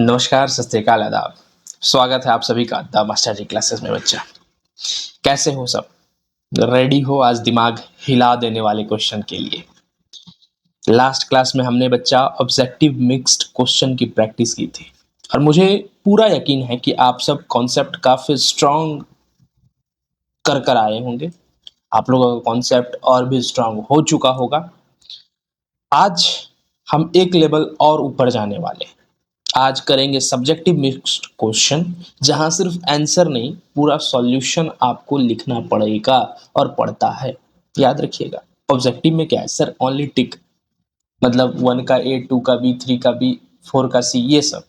नमस्कार, सत श्री अकाल, आदाब। स्वागत है आप सभी का द मास्टर जी क्लासेस में। बच्चा कैसे हो सब? रेडी हो आज दिमाग हिला देने वाले क्वेश्चन के लिए? लास्ट क्लास में हमने बच्चा ऑब्जेक्टिव मिक्स्ड क्वेश्चन की प्रैक्टिस की थी और मुझे पूरा यकीन है कि आप सब कॉन्सेप्ट काफी स्ट्रांग कर कर आए होंगे। आप लोगों का कॉन्सेप्ट और भी स्ट्रांग हो चुका होगा। आज हम एक लेवल और ऊपर जाने वाले हैं। आज करेंगे सब्जेक्टिव मिक्स्ड क्वेश्चन, जहां सिर्फ आंसर नहीं पूरा सॉल्यूशन आपको लिखना पड़ेगा और पड़ता है। याद रखिएगा, ऑब्जेक्टिव में क्या है सर? ओनली टिक, मतलब 1 का ए, 2 का बी, 3 का बी, 4 का सी, ये सब।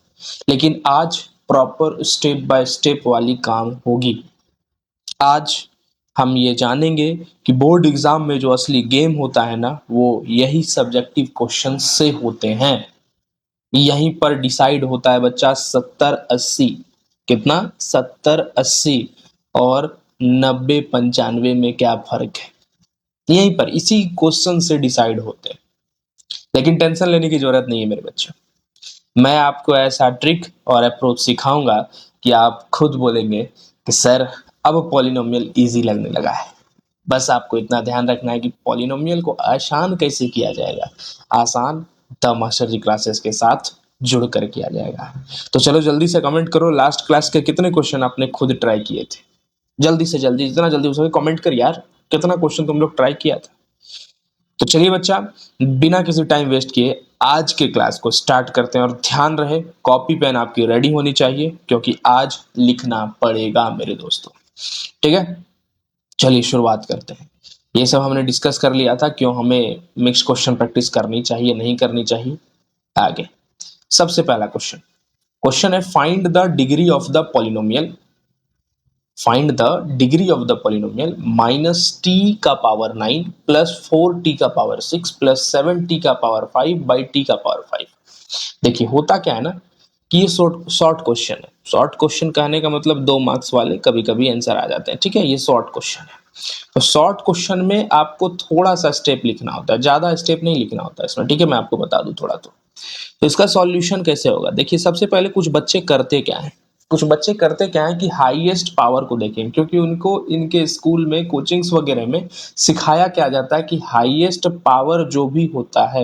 लेकिन आज प्रॉपर स्टेप बाय स्टेप वाली काम होगी। आज हम ये जानेंगे कि बोर्ड एग्जाम में जो असली गेम होता है ना, वो यही सब्जेक्टिव क्वेश्चन से होते हैं। यहीं पर डिसाइड होता है बच्चा 70-80। कितना? 70-80 और 90-95 में क्या फर्क है, यहीं पर इसी क्वेश्चन से डिसाइड होते हैं। लेकिन टेंशन लेने की जरूरत नहीं है मेरे बच्चों। मैं आपको ऐसा ट्रिक और अप्रोच सिखाऊंगा कि आप खुद बोलेंगे कि सर अब पॉलिनोमियल इजी लगने लगा है। बस आपको इतना ध्यान रखना है कि पॉलिनोमियल को आसान कैसे किया जाएगा। आसान द मास्टर जी क्लासेस के साथ जुड़ कर किया जाएगा। तो चलो जल्दी से कमेंट करो, लास्ट क्लास के कितने क्वेश्चन आपने खुद ट्राई किए थे? जल्दी से जल्दी, जितना जल्दी हो सके कमेंट कर यार, कितना क्वेश्चन तुम लोग ट्राई किया था। तो चलिए बच्चा, बिना किसी टाइम वेस्ट किए आज के क्लास को स्टार्ट करते हैं। और ध्यान रहे कॉपी पेन आपकी रेडी होनी चाहिए, क्योंकि आज लिखना पड़ेगा मेरे दोस्तों। ठीक है, चलिए शुरुआत करते हैं। ये सब हमने डिस्कस कर लिया था, क्यों हमें मिक्स क्वेश्चन प्रैक्टिस करनी चाहिए, नहीं करनी चाहिए। आगे सबसे पहला क्वेश्चन है find the degree of the polynomial. Find the degree of the polynomial minus T का पावर 9 प्लस 4t का पावर 6 प्लस 7t का पावर 5 बाई टी का पावर 5। देखिए होता क्या है ना कि ये शॉर्ट क्वेश्चन है। शॉर्ट क्वेश्चन कहने का मतलब 2 मार्क्स वाले कभी कभी आंसर आ जाते हैं। ठीक है, ये शॉर्ट क्वेश्चन है। तो शॉर्ट क्वेश्चन में आपको थोड़ा सा स्टेप लिखना होता है, ज्यादा स्टेप नहीं लिखना होता है इसमें। ठीक है, मैं आपको बता दूं थोड़ा। तो इसका सॉल्यूशन कैसे होगा? देखिए सबसे पहले कुछ बच्चे करते क्या है, कि हाईएस्ट पावर को देखें, क्योंकि उनको इनके स्कूल में कोचिंग्स वगैरह में सिखाया क्या जाता है कि हाईएस्ट पावर जो भी होता है,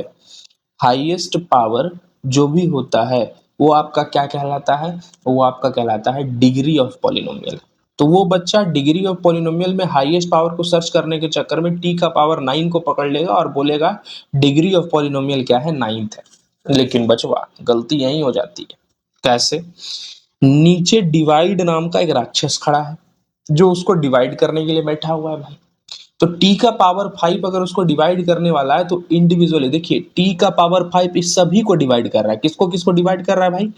हाईएस्ट पावर जो भी होता है वो आपका क्या कहलाता है? वो आपका कहलाता है डिग्री ऑफ पॉलिनोमियल। तो वो बच्चा डिग्री ऑफ पॉलिनोमियल में हाईएस्ट पावर को सर्च करने के चक्कर में टी का पावर 9 को पकड़ लेगा और बोलेगा डिग्री ऑफ पॉलिनोमियल क्या है? 9 है। लेकिन बचवा गलती यही हो जाती है। कैसे? नीचे डिवाइड नाम का एक राक्षस खड़ा है जो उसको डिवाइड करने के लिए बैठा हुआ है भाई। तो टी का पावर 5 अगर उसको डिवाइड करने वाला है तो इंडिविजुअली देखिए टी का पावर 5 इस सभी को डिवाइड कर रहा है। किसको किसको डिवाइड कर रहा है भाई?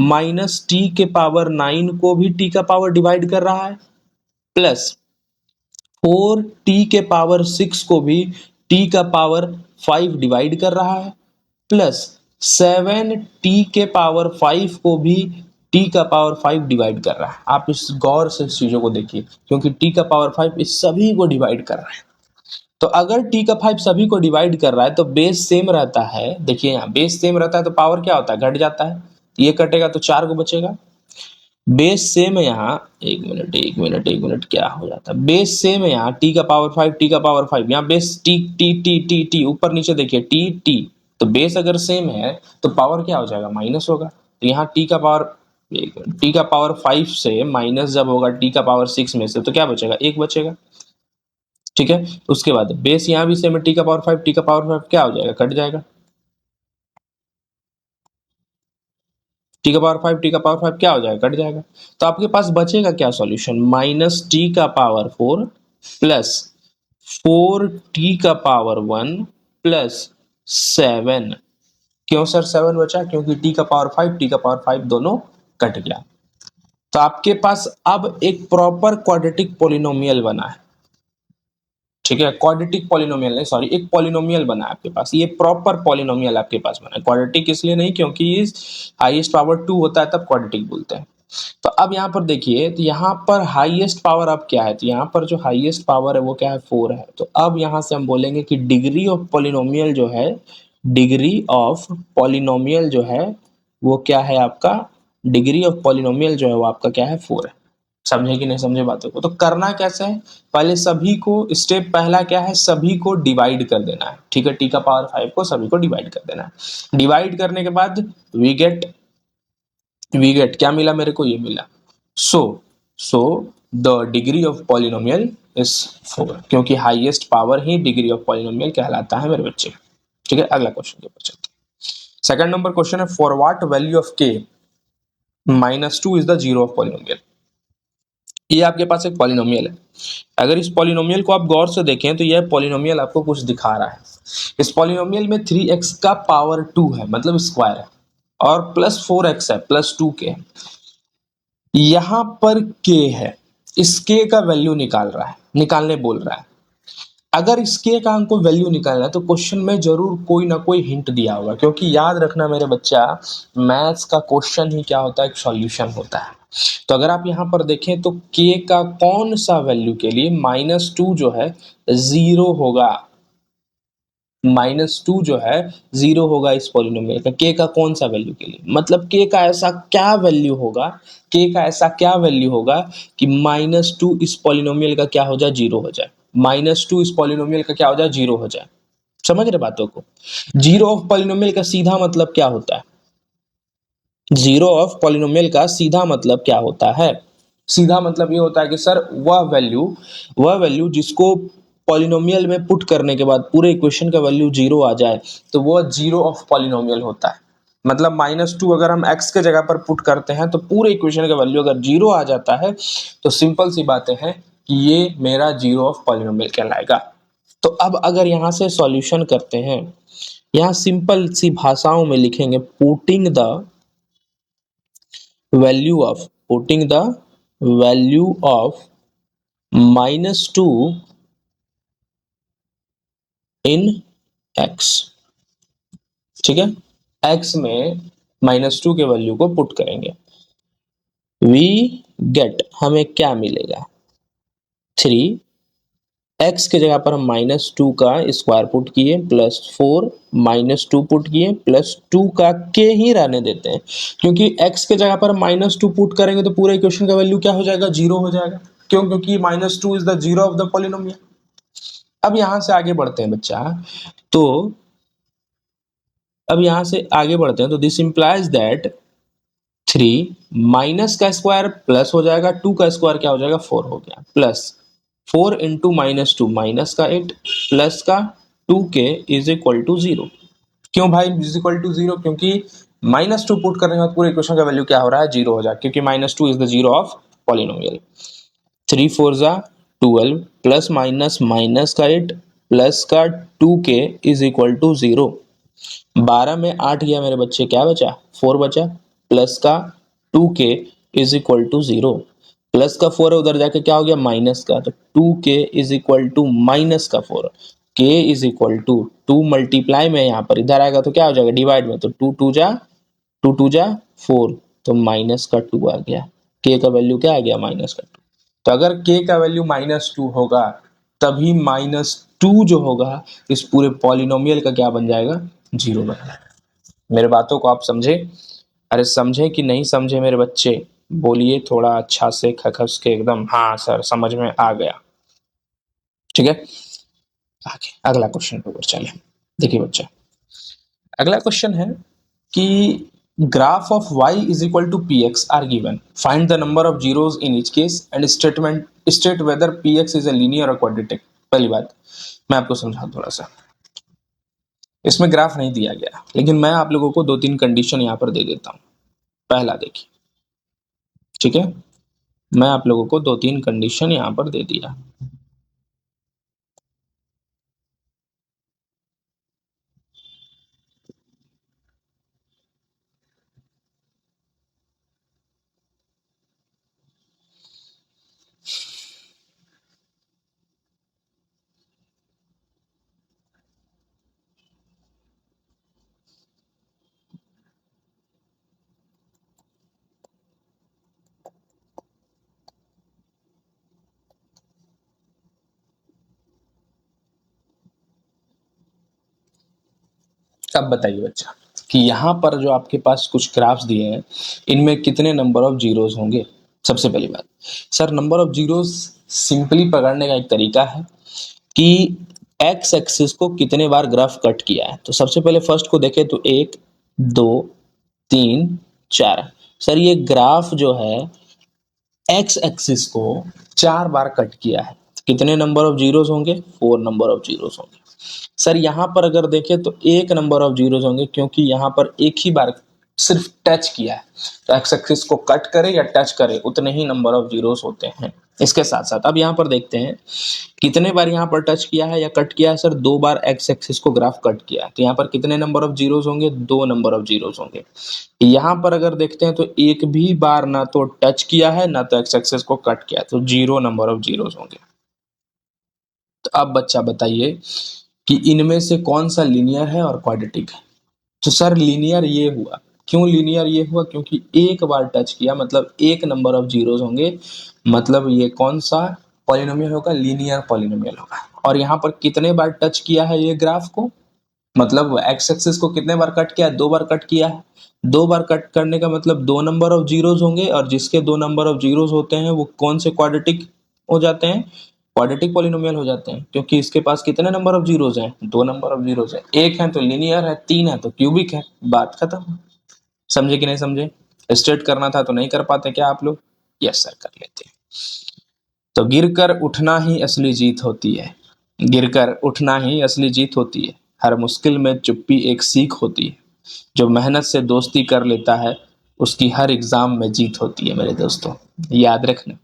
माइनस टी के पावर 9 को भी टी का पावर डिवाइड कर रहा है, प्लस 4t के पावर 6 को भी t का पावर 5 डिवाइड कर रहा है, प्लस 7t के पावर 5 को भी t का पावर 5 डिवाइड कर रहा है। आप इस गौर से इस चीजों को देखिए, क्योंकि t का पावर 5 इस सभी को डिवाइड कर रहा है। तो अगर t का 5 सभी को डिवाइड कर रहा है तो बेस सेम रहता है। देखिए यहाँ बेस सेम रहता है तो पावर क्या होता है? घट जाता है। ये कटेगा तो 4 को बचेगा। बेस सेम है यहाँ, एक मिनट क्या हो जाता है? बेस सेम है यहाँ, टी का पावर 5, टी का पावर 5, यहाँ base T T T T T, ऊपर नीचे देखिए टी टी। तो बेस अगर सेम है तो पावर क्या हो जाएगा? माइनस होगा। तो यहाँ टी का पावर, टी का पावर 5 से माइनस जब होगा टी का पावर 6 में से, तो क्या बचेगा? 1 बचेगा। ठीक है, उसके बाद बेस यहाँ भी सेम है, टी का पावर 5, टी का पावर 5 क्या हो जाएगा? कट जाएगा। टी का पावर 5, टी का पावर 5 क्या हो जाएगा? कट जाएगा। तो आपके पास बचेगा क्या सॉल्यूशन? माइनस टी का पावर 4 प्लस 4t का पावर 1 प्लस 7। क्यों सर 7 बचा? क्योंकि टी का पावर 5, टी का पावर 5 दोनों कट गया। तो आपके पास अब एक प्रॉपर क्वाड्रेटिक पॉलिनोमियल बना है। ठीक है, क्वाड्रेटिक पॉलिनोमियल नहीं, सॉरी, एक पॉलिनोमियल बना है आपके पास। ये प्रॉपर पॉलिनोमियल आपके पास बना है। क्वाड्रेटिक इसलिए नहीं क्योंकि हाईएस्ट पावर 2 होता है तब क्वाड्रेटिक बोलते हैं। तो अब यहाँ पर देखिए, तो यहाँ पर हाईएस्ट पावर अब क्या है? तो यहाँ पर जो हाईएस्ट पावर है वो क्या है? 4 है। तो अब यहाँ से हम बोलेंगे कि डिग्री ऑफ पॉलिनोमियल जो है, डिग्री ऑफ पॉलिनोमियल जो है वो क्या है आपका? डिग्री ऑफ पॉलिनोमियल जो है वो आपका क्या है 4 है। समझे कि नहीं समझे बातों को? तो करना कैसे है, पहले सभी को, स्टेप पहला क्या है, सभी को डिवाइड कर देना है। ठीक है, टी का पावर 5 को सभी को डिवाइड कर देना है। डिवाइड करने के बाद वी गेट क्या मिला मेरे को, ये मिला। So so the degree of polynomial is 4, क्योंकि हाईएस्ट पावर ही डिग्री ऑफ पॉलिनोमियल कहलाता है मेरे बच्चे। ठीक है, अगला क्वेश्चन के ऊपर चलते हैं। सेकंड नंबर क्वेश्चन है, फॉर व्हाट वैल्यू ऑफ के -2 is the zero of polynomial. ये आपके पास एक पॉलिनोमियल है। अगर इस पॉलिनोमियल को आप गौर से देखें तो यह पॉलिनोमियल आपको कुछ दिखा रहा है। इस पॉलिनोमियल में 3x का पावर 2 है, मतलब स्क्वायर है, और प्लस 4x है, प्लस 2k। यहां पर k है, इस k का वैल्यू निकालने बोल रहा है। अगर इस k का हमको वैल्यू निकालना है तो क्वेश्चन में जरूर कोई ना कोई हिंट दिया होगा, क्योंकि याद रखना मेरे बच्चा, मैथ्स का क्वेश्चन ही क्या होता है, एक सॉल्यूशन होता है। तो अगर आप यहां पर देखें तो k का कौन सा वैल्यू के लिए -2 जो है जीरो होगा, -2 जो है जीरो होगा इस पॉलिनोमियल का, के का कौन सा वैल्यू के लिए, मतलब के का ऐसा क्या वैल्यू होगा, के का ऐसा क्या वैल्यू होगा कि -2 इस पॉलिनोमियल का क्या हो जाए, जीरो हो जाए। -2 इस पॉलिनोमियल का क्या हो जाए, जीरो हो जाए। समझ रहे बातों को? जीरो ऑफ पॉलिनोमियल का सीधा मतलब क्या होता है, जीरो ऑफ पॉलिनोमियल का सीधा मतलब क्या होता है, सीधा मतलब ये होता है कि सर वह वैल्यू जिसको पॉलिनोमियल में पुट करने के बाद पूरे इक्वेशन का वैल्यू जीरो आ जाए तो वो जीरो ऑफ पॉलिनोमियल होता है। मतलब -2 अगर हम x के जगह पर पुट करते हैं तो पूरे इक्वेशन का वैल्यू अगर जीरो आ जाता है तो सिंपल सी बातें हैं कि ये मेरा जीरो ऑफ पॉलिनोमियल कहलाएगा। तो अब अगर यहां से सॉल्यूशन करते हैं, यहां सिंपल सी भाषाओं में लिखेंगे, putting the value of -2 in x। ठीक है, x में -2 के वैल्यू को पुट करेंगे, वी गेट, हमें क्या मिलेगा, 3। x के जगह पर हम -2 का स्क्वायर पुट किए, +4 -2 पुट किए, +2 का k ही रहने देते हैं, क्योंकि x के जगह पर -2 पुट करेंगे तो पूरे इक्वेशन का वैल्यू क्या हो जाएगा, जीरो हो जाएगा। क्यों? क्योंकि -2 is the zero of the polynomial. अब यहां से आगे बढ़ते हैं बच्चा, तो अब यहां से आगे बढ़ते हैं तो दिस इंप्लाइज दैट 3 माइनस का स्क्वायर प्लस हो जाएगा, 2 का स्क्वायर क्या हो जाएगा, 4 हो गया, प्लस 4 इंटू -2 माइनस का 8 प्लस का 2k इज इक्वल टू 0। क्यों भाई इज इक्वल टू 0? क्योंकि -2 पुट करने के बाद पूरे इक्वेशन का वैल्यू क्या हो रहा है, जीरो हो जाए, क्योंकि -2 is the zero of polynomial. 3 4 जा 12 प्लस माइनस माइनस का 8 प्लस का 2k इज इक्वल टू 0। 12 में 8 गया मेरे बच्चे, क्या बचा, 4 बचा, प्लस का 2k is equal to 0, plus का 4 है उधर जाके क्या हो गया, माइनस का, तो 2k is equal to minus का 4, k is equal to 2 multiply में यहाँ पर इधर आएगा तो क्या हो जाएगा, डिवाइड में, तो 2 2 जा 4, तो माइनस का 2 आ गया, k का वैल्यू क्या आ गया, माइनस का 2। तो अगर k का वैल्यू -2 होगा तभी -2 जो होगा इस पूरे पॉलिनोमियल का क्या बन जाएगा, जीरो बन जाएगा। मेरे बातों को आप समझे? अरे समझे कि नहीं समझे मेरे बच्चे? बोलिए थोड़ा अच्छा से खखस के एकदम, हाँ सर समझ में आ गया। ठीक है, आगे अगला क्वेश्चन पे चले। देखिए बच्चा, अगला क्वेश्चन है कि graph of y is equal to px are given, find the number of zeros in each case and state whether px is a linear और क्वाड्रेटिक। पहली बात मैं आपको समझाऊं थोड़ा सा, इसमें ग्राफ नहीं दिया गया लेकिन मैं आप लोगों को 2-3 कंडीशन यहाँ पर दे देता हूँ। पहला देखिए, ठीक है, मैं आप लोगों को 2-3 कंडीशन यहाँ पर दे दिया। अब बताइए बच्चा, कि यहाँ पर जो आपके पास कुछ ग्राफ्स दिए हैं इनमें कितने नंबर ऑफ जीरोज होंगे। सबसे पहली बात sir, number of zeros simply पकड़ने का एक तरीका है कि एक्स एक्सिस को कितने बार ग्राफ कट किया है। तो सबसे पहले फर्स्ट को देखें तो 1 2 3 4। सर ये ग्राफ जो है एक्स एक्सिस को 4 बार कट किया है। कितने नंबर ऑफ जीरोज होंगे? 4 नंबर ऑफ जीरोज होंगे। सर यहाँ पर अगर देखें तो 1 नंबर ऑफ जीरोज होंगे, क्योंकि यहाँ पर एक ही बार सिर्फ टच किया है। तो एक्स एक्सिस को कट करे या टच करे उतने ही नंबर ऑफ जीरोज होते हैं। इसके साथ साथ अब यहाँ पर देखते हैं कितने बार यहाँ पर टच किया है या कट किया है। सर 2 बार एक्स एक्सिस को ग्राफ कट किया है, तो यहाँ पर कितने नंबर ऑफ जीरोज होंगे? 2 नंबर ऑफ जीरोज होंगे। यहाँ पर अगर देखते हैं तो एक भी बार ना तो टच किया है ना तो एक्स एक्सिस को कट किया है, तो 0 नंबर ऑफ जीरोज होंगे। तो अब बच्चा बताइए कि इनमें से कौन सा लीनियर है और क्वाड्रेटिक है। तो सर लीनियर ये हुआ। क्यों लीनियर ये हुआ? क्योंकि एक बार टच किया मतलब 1 नंबर ऑफ जीरोज होंगे, मतलब ये कौन सा पॉलिनोमियल होगा? लीनियर पॉलिनोमियल होगा। और यहाँ पर कितने बार टच किया है ये ग्राफ को, मतलब एक्स एक्सिस को कितने बार कट किया है? 2 बार कट किया है। 2 बार कट करने का मतलब 2 नंबर ऑफ जीरोज होंगे, और जिसके 2 नंबर ऑफ जीरोज होते हैं वो कौन से क्वाड्रेटिक हो जाते हैं? क्वाड्रेटिक पॉलिनोमियल हो जाते हैं, क्योंकि इसके पास कितने नंबर ऑफ जीरोज हैं? 2 नंबर ऑफ जीरोज है। 1 है तो लीनियर है, 3 है तो क्यूबिक है। बात खत्म। समझे कि नहीं समझे? स्ट्रेट करना था तो नहीं कर पाते क्या आप लोग? यस सर, कर लेते हैं। तो गिरकर उठना ही असली जीत होती है। गिरकर उठना ही असली जीत होती है। हर मुश्किल में चुप्पी एक सीख होती है। जो मेहनत से दोस्ती कर लेता है उसकी हर एग्जाम में जीत होती है मेरे दोस्तों, याद रखना।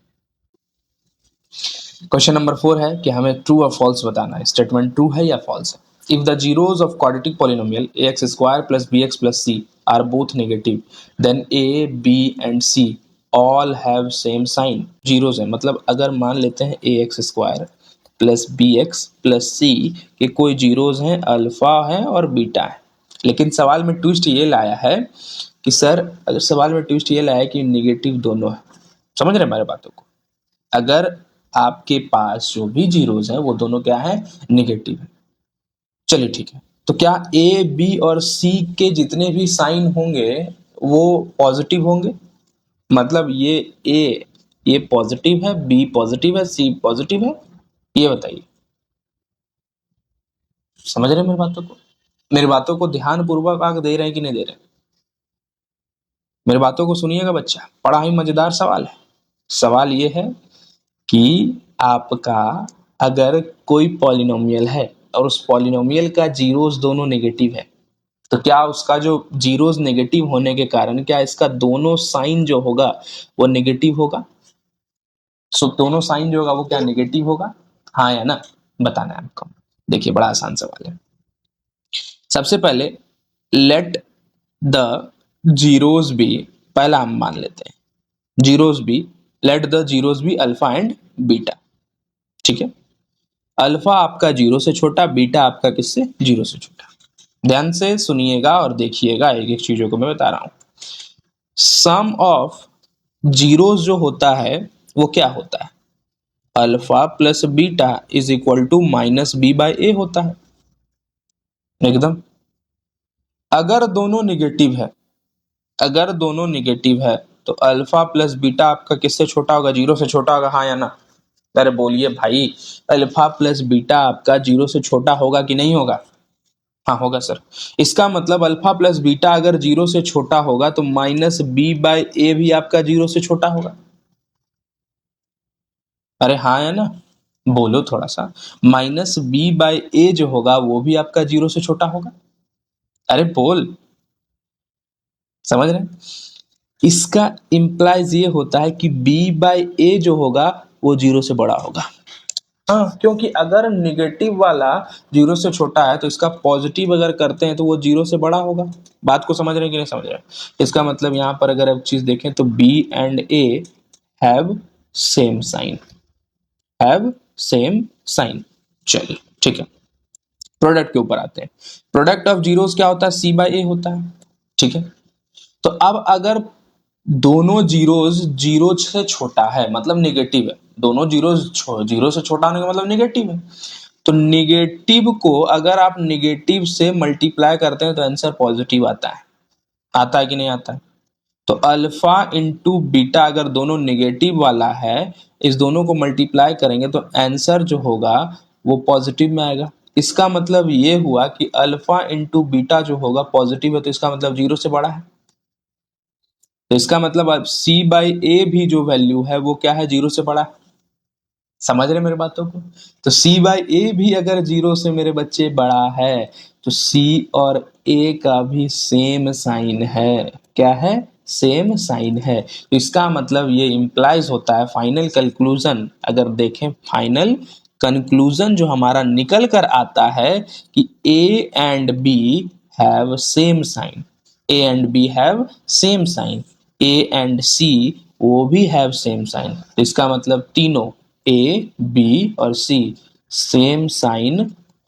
क्वेश्चन नंबर 4 है कि हमें ट्रू और फॉल्स बताना है। स्टेटमेंट ट्रू है या फॉल्स है। If the zeros of quadratic polynomial ax square plus bx plus c are both negative, then a b and c all have same sign. Zeros है मतलब अगर मान लेते हैं ax square plus bx plus c के कोई zeros हैं, alpha है और बीटा है। लेकिन सवाल में ट्विस्ट ये लाया है कि सर, अगर सवाल में ट्विस्ट ये लाया है कि निगेटिव दोनों है। समझ रहे हमारे बातों को? अगर आपके पास जो भी जीरोज है वो दोनों क्या है? निगेटिव है। चलिए ठीक है, तो क्या ए बी और सी के जितने भी साइन होंगे वो पॉजिटिव होंगे? मतलब ये पॉजिटिव है, बी पॉजिटिव है, सी पॉजिटिव है, ये बताइए। समझ रहे हैं मेरी बातों को? मेरी बातों को ध्यान पूर्वक आग दे रहे हैं कि नहीं दे रहे? मेरी बातों को सुनिएगा बच्चा, बड़ा ही मजेदार सवाल है। सवाल ये है कि आपका अगर कोई पॉलिनोमियल है और उस पॉलिनोमियल का जीरोस दोनों नेगेटिव है, तो क्या उसका जो जीरोस नेगेटिव होने के कारण क्या इसका दोनों साइन जो होगा वो नेगेटिव होगा? सो दोनों साइन जो होगा वो क्या नेगेटिव होगा? हाँ या ना बताना है आपको। देखिए बड़ा आसान सवाल है। सबसे पहले लेट द जीरोस बी, पहला हम मान लेते हैं zeros be, let the zeros be alpha and beta. ठीक है, अल्फा आपका 0 से छोटा, बीटा आपका किससे? 0 से छोटा। ध्यान से सुनिएगा और देखिएगा, एक एक चीजों को मैं बता रहा हूं। सम ऑफ जीरोस जो होता है वो क्या होता है? Alpha plus beta is equal to minus b by a होता है एकदम। अगर दोनों निगेटिव है, अगर दोनों निगेटिव है तो अल्फा प्लस बीटा आपका किससे छोटा होगा? 0 से छोटा होगा, हाँ या ना? अरे बोलिए भाई, अल्फा प्लस बीटा आपका 0 से छोटा होगा कि नहीं होगा? हाँ होगा सर। इसका मतलब अल्फा प्लस बीटा अगर 0 से छोटा होगा तो माइनस बी बाई ए भी आपका 0 से छोटा होगा। अरे हाँ या ना? बोलो थोड़ा सा। माइनस बी बाई ए जो होगा वो भी आपका 0 से छोटा होगा। अरे बोल, समझ रहे हैं? इसका इंप्लाइज ये होता है कि b बाई ए जो होगा वो 0 से बड़ा होगा। हाँ, क्योंकि अगर निगेटिव वाला 0 से छोटा है तो इसका पॉजिटिव अगर करते हैं तो वो 0 से बड़ा होगा। बात को समझ रहे हैं कि नहीं समझ रहे हैं? इसका मतलब यहाँ पर अगर आप चीज देखें तो b and a have same sign, have same sign. चलिए ठीक है, प्रोडक्ट के ऊपर आते हैं। प्रोडक्ट ऑफ जीरोस क्या होता है? c बाई ए होता है। ठीक है, तो अब अगर दोनों जीरोस 0 से छोटा है मतलब नेगेटिव है, दोनों जीरोस 0 से छोटा होने का मतलब नेगेटिव है, तो निगेटिव को अगर आप निगेटिव से मल्टीप्लाई करते हैं तो आंसर पॉजिटिव आता है कि नहीं आता है? तो अल्फा इंटू बीटा अगर दोनों निगेटिव वाला है, इस दोनों को मल्टीप्लाई करेंगे तो आंसर जो होगा वो पॉजिटिव में आएगा। इसका मतलब ये हुआ कि अल्फा इंटू बीटा जो होगा पॉजिटिव है, तो इसका मतलब जीरो से बड़ा है। तो इसका मतलब अब सी बाई ए भी जो वैल्यू है वो क्या है, जीरो से बड़ा है। समझ रहे मेरे बातों को? तो सी बाई ए भी अगर जीरो से मेरे बच्चे बड़ा है, तो सी और ए का भी सेम साइन है। क्या है? सेम साइन है। तो इसका मतलब ये इंप्लाइज होता है, फाइनल कंक्लूजन अगर देखें, फाइनल कंक्लूजन जो हमारा निकल कर आता है कि a and b have same sign, a and b have same sign, a and c वो भी हैव सेम साइन। इसका मतलब तीनों ए बी और सी सेम साइन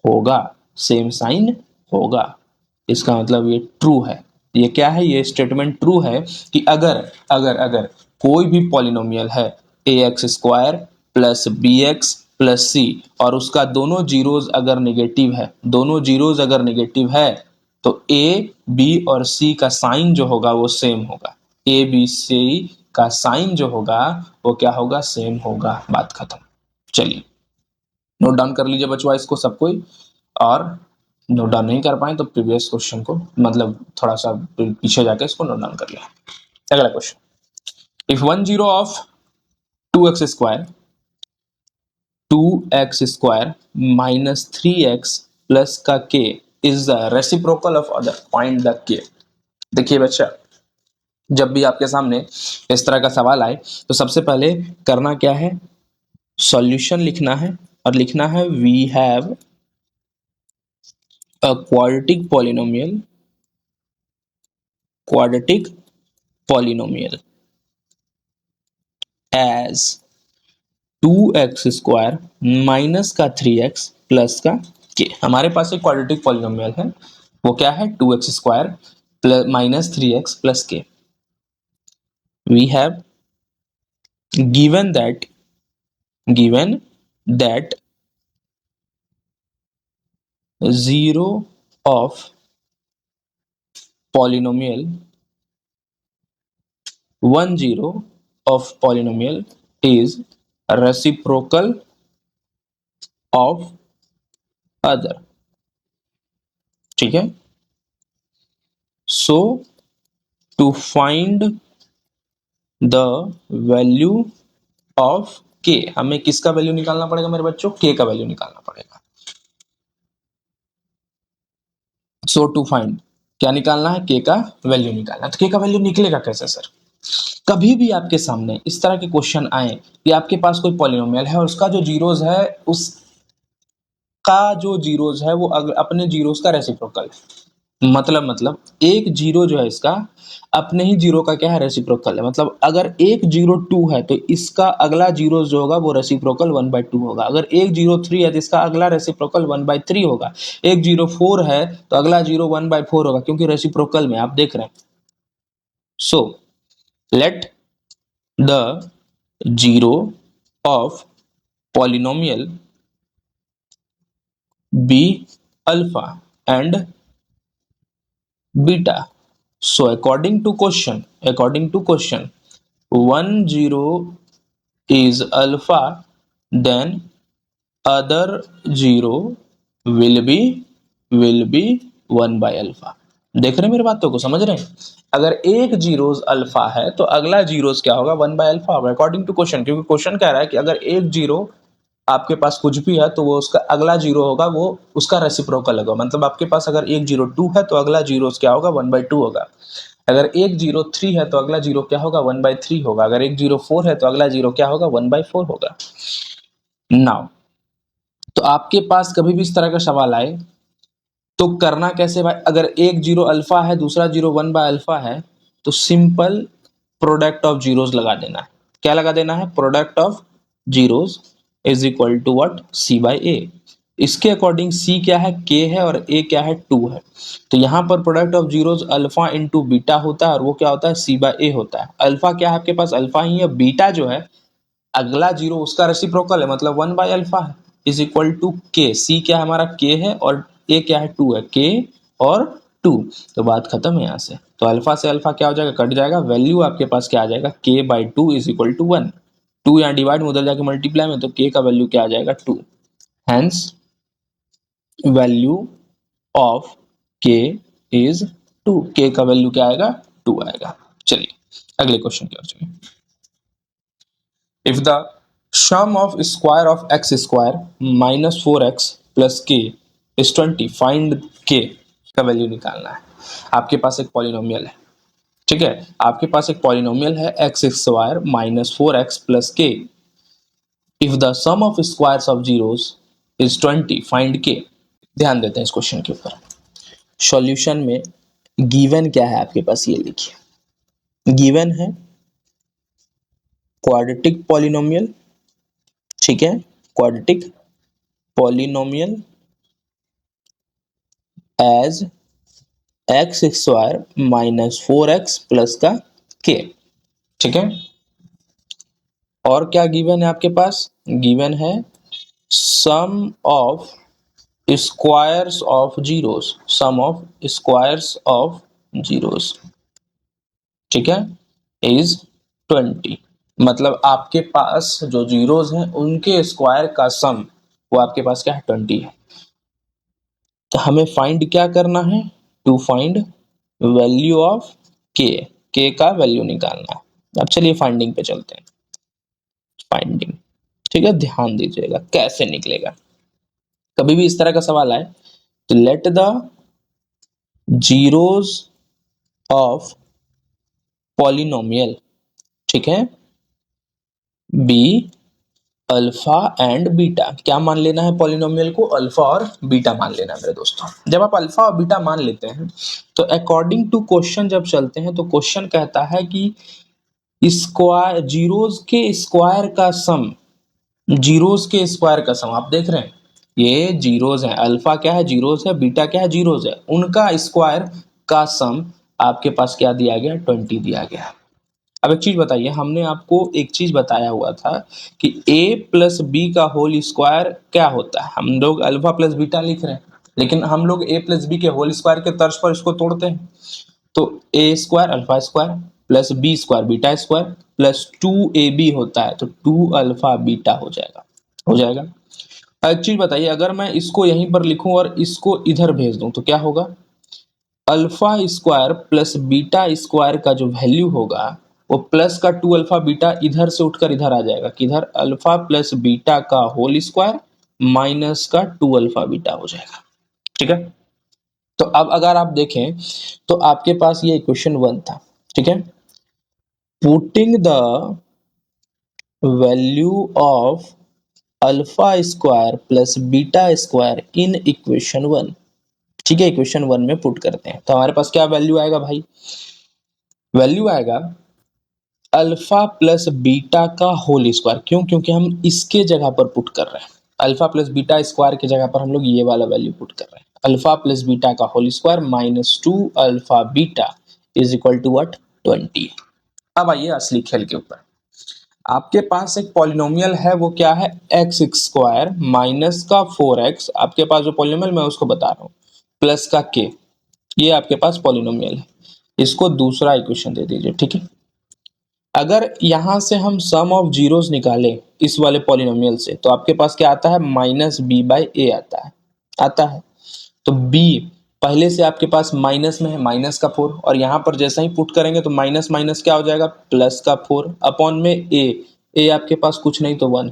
होगा, सेम साइन होगा। इसका मतलब ये ट्रू है। ये क्या है? ये स्टेटमेंट ट्रू है कि अगर अगर अगर कोई भी पॉलिनोमियल है a x square plus b x plus c और उसका दोनों जीरोज अगर नेगेटिव है, दोनों जीरोज अगर नेगेटिव है, तो ए बी और सी का साइन जो होगा वो सेम होगा। ए बी सी का साइन जो होगा वो क्या होगा? सेम होगा। बात खत्म। चलिए नोट डाउन कर लीजिए बच्चों इसको सब कोई, और नोट डाउन नहीं कर पाए तो प्रीवियस क्वेश्चन को मतलब थोड़ा सा पीछे जाके इसको नोट डाउन कर लिया। अगला question, if 10 of 2x² 2x² minus 3x plus का k is the reciprocal of other, find the k। देखिए बच्चा, जब भी आपके सामने इस तरह का सवाल आए तो सबसे पहले करना क्या है? सॉल्यूशन लिखना है, और लिखना है we have a quadratic polynomial, quadratic polynomial as 2x² minus का 3x प्लस का k। हमारे पास एक क्वाड्रेटिक पॉलिनोमियल है, वो क्या है? 2x² plus minus 3x plus k। We have given that 0 of polynomial 10 of polynomial is reciprocal of other। ठीक है? So to find the value of k, हमें किसका वैल्यू निकालना पड़ेगा मेरे बच्चों? k का वैल्यू निकालना पड़ेगा। So to find, क्या निकालना है? k का वैल्यू निकालना है। तो k का वैल्यू निकलेगा कैसे सर? कभी भी आपके सामने इस तरह के क्वेश्चन आए कि आपके पास कोई पॉलिनोमियल है और उसका जो जीरोज है, उसका जो जीरोज है वो अपने जीरोज का रेसिप्रोकल है। मतलब एक जीरो जो है इसका अपने ही जीरो का क्या है? रेसिप्रोकल है। मतलब अगर एक जीरो 2 है तो इसका अगला जीरो जो होगा वो रेसिप्रोकल 1/2 होगा। अगर एक जीरो 3 है तो इसका अगला रेसिप्रोकल 1/3 होगा। एक जीरो 4 है तो अगला जीरो 1/4 होगा, क्योंकि रेसिप्रोकल में आप देख रहे हैं। So let the zero of polynomial be alpha and beta। So according to question 10 is alpha, then other zero will be 1/alpha। देख रहे हैं मेरी बातों को? समझ रहे हैं? अगर एक जीरोस अल्फा है तो अगला जीरोस क्या होगा? 1/alpha होगा, अकॉर्डिंग टू क्वेश्चन। क्योंकि क्वेश्चन कह रहा है कि अगर एक जीरो आपके पास कुछ भी है तो वो उसका अगला जीरो होगा वो उसका रेसिप्रोकल होगा। मतलब आपके पास अगर एक जीरो 2 है तो अगला जीरो क्या होगा? 1/2 होगा। अगर एक जीरो 3 है तो अगला जीरो क्या होगा? 1/3 होगा। अगर एक जीरो 4 है तो अगला जीरो क्या होगा? 1/4 होगा। नाउ तो आपके पास कभी भी इस तरह का सवाल आए तो करना कैसे भाई? अगर एक जीरो अल्फा है, दूसरा जीरो 1/alpha है, तो सिंपल प्रोडक्ट ऑफ जीरोस लगा देना है। क्या लगा देना है? Product of zeros is equal to what? c/a। इसके अकॉर्डिंग c क्या है? k है, और a क्या है? 2 है। तो यहाँ पर product of zeros alpha into beta होता है, और वो क्या होता है? c/a होता है। अल्फा क्या है आपके पास? अल्फा ही है। बीटा जो है अगला जीरो उसका रेसिप्रोकल है, मतलब 1/alpha है। इज इक्वल टू के, सी क्या है हमारा के है और ए क्या है 2 है, के और 2, तो बात खत्म है यहाँ से। तो अल्फा से अल्फा क्या हो जाएगा, कट जाएगा, वैल्यू आपके पास क्या आ जाएगा, के बाई 2 इज इक्वल टू 1। 2 यहाँ डिवाइड में, उधर जाके मल्टीप्लाई में, तो के का वैल्यू क्या आ जाएगा 2। हेंस वैल्यू ऑफ के इज 2, के का वैल्यू क्या आएगा 2 आएगा। चलिए अगले क्वेश्चन की ओर चलिए। If the sum of square of x square minus 4x plus k is 20, find k का वैल्यू निकालना है। आपके पास एक पॉलिनोमियल है, ठीक है, आपके पास एक पॉलिनोमियल है x square minus 4x plus k. If the sum of squares of zeros is 20, find k. ध्यान देते हैं इस क्वेश्चन के ऊपर। सॉल्यूशन में गिवन क्या है आपके पास, ये लिखिए। गिवन है क्वाड्रेटिक पॉलिनोमियल, ठीक है, quadratic polynomial as x square minus 4x plus का के, ठीक है। और क्या गिवन है आपके पास, गिवन है sum of squares of zeros, sum of squares of zeros, ठीक है, इज 20। मतलब आपके पास जो जीरोस हैं उनके स्क्वायर का सम वो आपके पास क्या है 20 है। तो हमें फाइंड क्या करना है, टू फाइंड वैल्यू ऑफ के का वैल्यू निकालना है। अब चलिए फाइंडिंग पे चलते हैं। फाइंडिंग, ठीक है, ध्यान दीजिएगा कैसे निकलेगा। कभी भी इस तरह का सवाल आए तो late the zeros of polynomial, ठीक है, बी अल्फा एंड बीटा। क्या मान लेना है पॉलिनोमियल को, अल्फा और बीटा मान लेना है मेरे दोस्तों। जब आप अल्फा और बीटा मान लेते हैं तो अकॉर्डिंग टू क्वेश्चन जब चलते हैं तो क्वेश्चन कहता है कि स्क्वायर जीरोस के स्क्वायर का सम, जीरोस के स्क्वायर का सम, आप देख रहे हैं ये जीरोस है, अल्फा क्या है जीरोस है, बीटा क्या है जीरोस है, उनका स्क्वायर का सम आपके पास क्या दिया गया 20 दिया गया। अब एक चीज बताइए, हमने आपको एक चीज बताया हुआ था कि a प्लस बी का होल स्क्वायर क्या होता है। हम लोग अल्फा प्लस बीटा लिख रहे हैं लेकिन हम लोग a प्लस बी के होल स्क्वायर के तर्ज पर इसको तोड़ते हैं। तो a square alpha square plus b square beta square plus 2ab होता है, तो 2 अल्फा बीटा हो जाएगा, हो जाएगा। एक चीज बताइए, अगर मैं इसको यहीं पर लिखूं और इसको इधर भेज दूं तो क्या होगा, alpha square plus beta square का जो वैल्यू होगा वो प्लस का 2 अल्फा बीटा इधर से उठकर इधर आ जाएगा, किधर अल्फा प्लस बीटा का होल स्क्वायर माइनस का 2 अल्फा बीटा हो जाएगा, ठीक है। तो अब अगर आप देखें तो आपके पास ये इक्वेशन 1 था, ठीक है। Putting the value of alpha square plus beta square in equation 1, ठीक है, इक्वेशन 1 में पुट करते हैं तो हमारे पास क्या वैल्यू आएगा भाई, वैल्यू आएगा अल्फा प्लस बीटा का होल स्क्वायर। क्यों, क्योंकि हम इसके जगह पर पुट कर रहे हैं, अल्फा प्लस बीटा स्क्वायर की जगह पर हम लोग ये वाला वैल्यू पुट कर रहे हैं, अल्फा प्लस बीटा का whole square minus 2 alpha beta is equal to what 20। अब आइए असली खेल के ऊपर। आपके पास एक पॉलिनोमियल है, वो क्या है एक्स स्क्वायर माइनस का 4x, आपके पास जो पॉलिनोमियल मैं उसको बता रहा हूँ, प्लस का के, ये आपके पास पॉलिनोमियल है। इसको दूसरा इक्वेशन दे दीजिए, ठीक है। अगर यहां से हम सम ऑफ जीरोस निकालें इस वाले पॉलिनोमियल से तो आपके पास क्या आता है माइनस बी बाई ए आता है, आता है। तो बी पहले से आपके पास माइनस में है, माइनस का 4, और यहां पर जैसा ही पुट करेंगे तो माइनस माइनस क्या हो जाएगा प्लस का 4 अपॉन में ए आपके पास कुछ नहीं तो 1।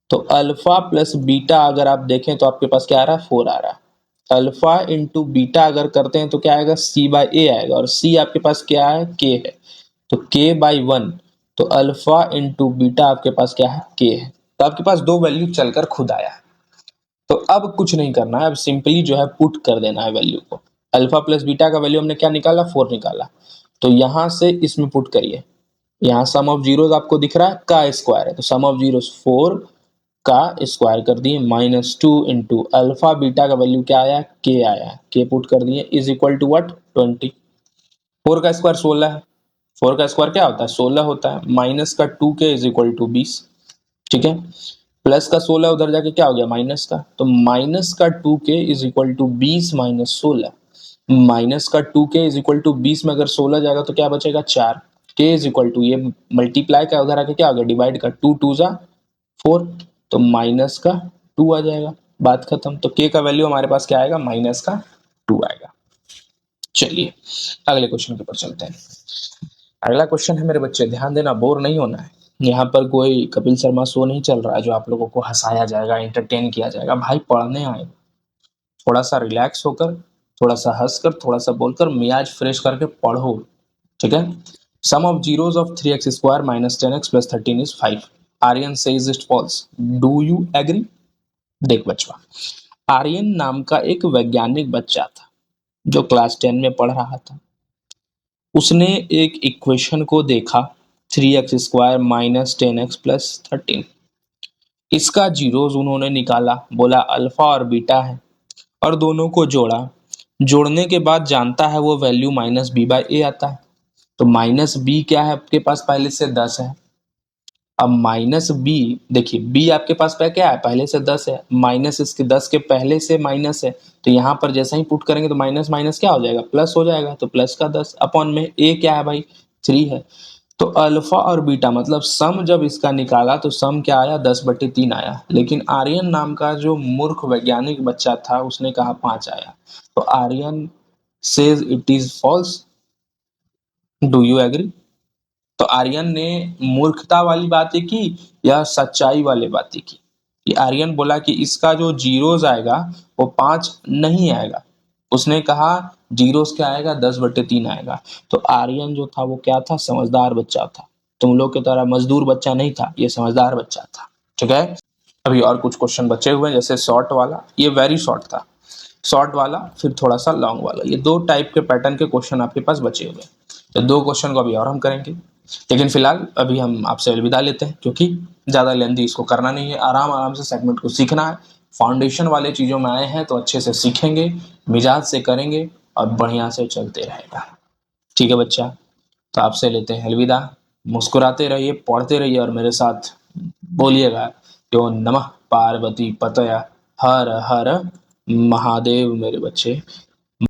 तो अल्फा प्लस बीटा अगर आप देखें तो आपके पास क्या आ रहा है 4 आ रहा है। अल्फा इंटू बीटा अगर करते हैं तो क्या आएगा सी बाई ए आएगा, और सी आपके पास क्या है के है, तो के बाई 1, तो अल्फा इंटू बीटा आपके पास क्या है के है। तो आपके पास दो वैल्यू चलकर खुद आया है। तो अब कुछ नहीं करना है, अब सिंपली जो है पुट कर देना है वैल्यू को। अल्फा प्लस बीटा का वैल्यू हमने क्या निकाला 4 निकाला, तो यहां से इसमें पुट करिए। यहाँ सम ऑफ जीरोस आपको दिख रहा है का स्क्वायर है, तो सम ऑफ जीरोस 4 का स्क्वायर कर दिए माइनस 2 इंटू अल्फा बीटा का वैल्यू क्या आया के आया, के पुट कर दिए इज इक्वल टू व्हाट 20। 4 का स्क्वायर 16 है, 4 का स्क्वायर क्या होता है 16 होता है, माइनस का 2 के इज इक्वल टू 20, ठीक है, प्लस का 16 उधर जाके क्या हो गया माइनस का, तो माइनस का 2k is equal to 20 minus 16। Minus का 2k इज इक्वल टू 20 में अगर 16 जाएगा तो क्या बचेगा 4। k इज इक्वल टू ये मल्टीप्लाई का उधर आके क्या हो गया डिवाइड का 2 2 जा 4, तो माइनस का 2 आ जाएगा, बात खत्म। तो k का वैल्यू हमारे पास क्या आएगा माइनस का 2 आएगा। चलिए अगले क्वेश्चन के ऊपर चलते हैं। अगला क्वेश्चन है मेरे बच्चे, ध्यान देना, बोर नहीं होना है। यहाँ पर कोई कपिल शर्मा शो नहीं चल रहा है जो आप लोगों को हंसाया जाएगा, एंटरटेन किया जाएगा। भाई पढ़ने आए, थोड़ा सा रिलैक्स होकर, थोड़ा सा हंसकर, थोड़ा सा बोलकर, मियाज फ्रेश करके पढ़ो, ठीक है। Sum of zeros of 3x square minus 10x plus 13 is 5। Aryan says it false, do you agree? देख बच्चा, आर्यन नाम का एक वैज्ञानिक बच्चा था जो क्लास 10 में पढ़ रहा था। उसने एक इक्वेशन को देखा 3x square minus 10x plus 13। इसका जीरोस उन्होंने निकाला, बोला अल्फा और बीटा है, और दोनों को जोड़ा। जोड़ने के बाद जानता है वो वैल्यू माइनस बी बाई ए आता है। तो माइनस बी क्या है आपके पास पहले से 10 है। अब माइनस बी, देखिए बी आपके पास पे क्या है पहले से 10 है, माइनस इसके 10 के पहले से माइनस है, तो यहाँ पर जैसा ही पुट करेंगे तो माइनस माइनस क्या हो जाएगा प्लस हो जाएगा। तो प्लस का 10 अपॉन में ए क्या है भाई 3 है। तो अल्फा और बीटा मतलब सम जब इसका निकाला तो सम क्या आया 10/3 आया। लेकिन आर्यन नाम का जो मूर्ख वैज्ञानिक बच्चा था उसने कहा 5 आया। तो Aryan says it is false, do you agree? तो आर्यन ने मूर्खता वाली बातें की या सच्चाई वाली बातें की? कि आर्यन बोला कि इसका जो जीरोस आएगा वो 5 नहीं आएगा। उसने कहा जीरोस क्या आएगा 10/3 आएगा। तो आर्यन जो था वो क्या था समझदार बच्चा था। तुम लोग की तरह मजदूर बच्चा नहीं था, ये समझदार बच्चा था, ठीक है। अभी और कुछ क्वेश्चन बचे हुए हैं, जैसे शॉर्ट वाला, ये वेरी शॉर्ट था, शॉर्ट वाला फिर थोड़ा सा लॉन्ग वाला, ये दो टाइप के पैटर्न के क्वेश्चन आपके पास बचे हुए हैं। तो दो क्वेश्चन को अभी और हम करेंगे, लेकिन फिलहाल अभी हम आपसे अलविदा लेते हैं क्योंकि ज़्यादा लेंथी इसको करना नहीं है। आराम आराम से सेगमेंट को सीखना है। फाउंडेशन वाले चीज़ों में आए हैं तो अच्छे से सीखेंगे, मिजाज से करेंगे और बढ़िया से चलते रहेगा, ठीक है बच्चा। तो आपसे लेते हैं अलविदा। मुस्कुराते रहिए, पढ़ते रहिए और मेरे साथ बोलिएगा यो नमः पार्वती पतया हर हर महादेव मेरे बच्चे।